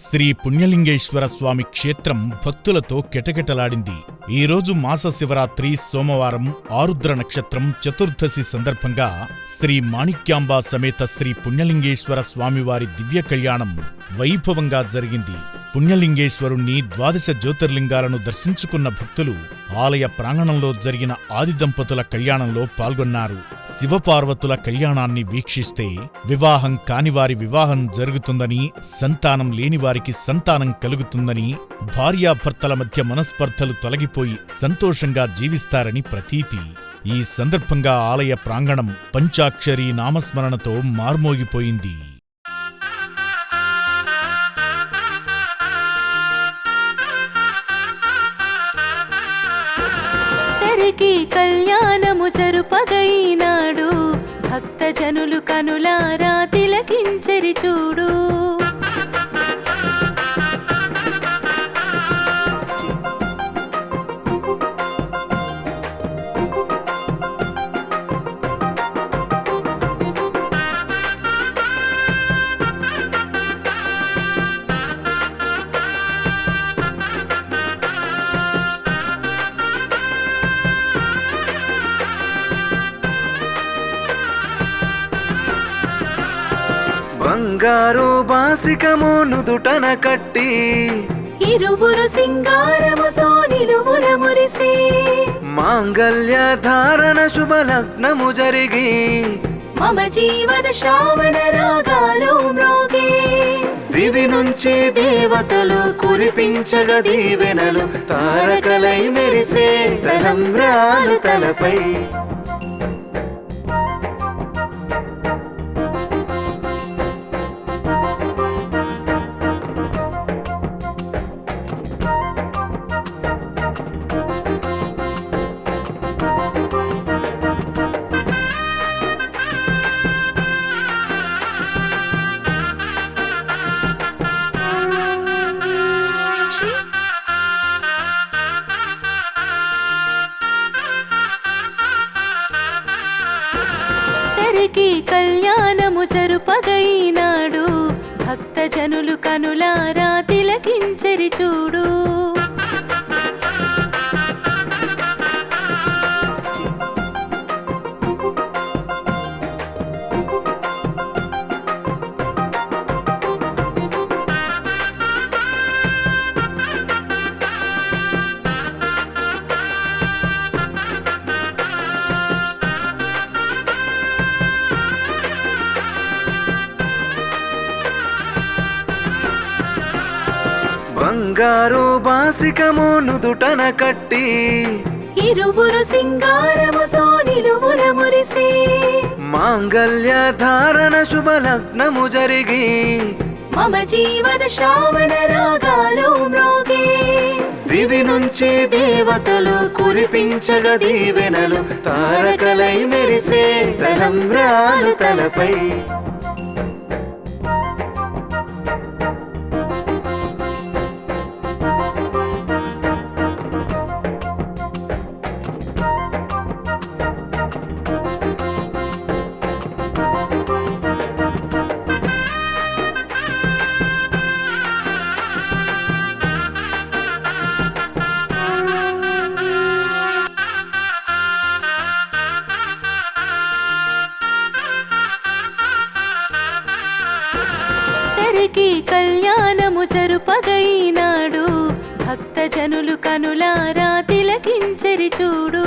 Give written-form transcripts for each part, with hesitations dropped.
శ్రీ పుణ్యలింగేశ్వర స్వామి క్షేత్రం భక్తులతో కిటకిటలాడింది. ఈరోజు మాస శివరాత్రి సోమవారం ఆరుద్ర నక్షత్రం చతుర్దశి సందర్భంగా శ్రీ మాణిక్యాంబా సమేత శ్రీ పుణ్యలింగేశ్వర స్వామివారి దివ్య కళ్యాణం వైభవంగా జరిగింది. పుణ్యలింగేశ్వరుణ్ణి 12 జ్యోతిర్లింగాలను దర్శించుకున్న భక్తులు ఆలయ ప్రాంగణంలో జరిగిన ఆది దంపతుల కళ్యాణంలో పాల్గొన్నారు. శివపార్వతుల కళ్యాణాన్ని వీక్షిస్తే వివాహం కానివారి వివాహం జరుగుతుందని, సంతానం లేనివారికి సంతానం కలుగుతుందని, భార్యాభర్తల మధ్య మనస్పర్ధలు తొలగిపోయి సంతోషంగా జీవిస్తారని ప్రతీతి. ఈ సందర్భంగా ఆలయ ప్రాంగణం పంచాక్షరీ నామస్మరణతో మార్మోగిపోయింది. కళ్యాణము జరుపగైనాడు, భక్తజనులు కనులారా తిలకించెరి చూడు. బంగారు బాసికము నుదుటన కట్టి, ఇరువురు సింగారముతో నిలువుల మురిసి, మాంగళ్య ధారణ శుభలగ్నము జరిగి, మమ జీవన శ్రావణ రాగాలు మ్రోగే. దివి నుంచి దేవతలు కురిపించగ దీవెనలు, తారకలై మెరిసే తలంబ్రాలు తలపై. కళ్యాణము జరుపగైనాడు, భక్తజనులు కనులారా తిలకించెరి చూడు. బంగారు బాసికము నుదుటన కట్టి, ఇరువురు సింగారముతో నిలువుల మురిసి, మాంగళ్య ధారణ శుభలగ్నము జరిగి, మమ జీవన శ్రావణ రాగాలు మ్రోగే. దివి నుంచి దేవతలు కురిపించగ దీవెనలు, తారకలై మెరిసే తలంబ్రాలు తలపై. కళ్యాణము జరుపగైనాడు, భక్తజనులు కనులారా తిలకించెరి చూడు.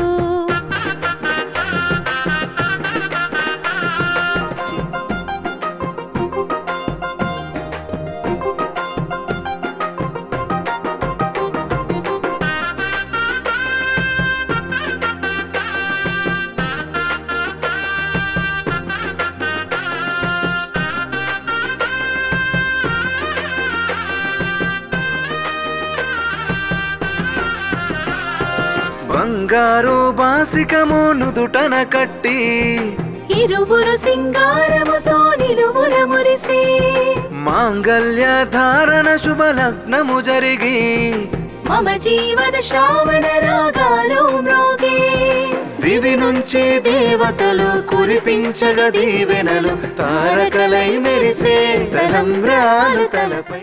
బంగారు బాసికము నుదుటన కట్టి, ఇరువురు సింగారముతో నిలువుల మురిసి, మాంగళ్య ధారణ శుభలగ్నము జరిగి, మమ జీవన శ్రావణ రాగాలు మ్రోగే. దివి నుంచి దేవతలు కురిపించగ దీవెనలు, తారకలై మెరిసే తలంబ్రాలు తలపై.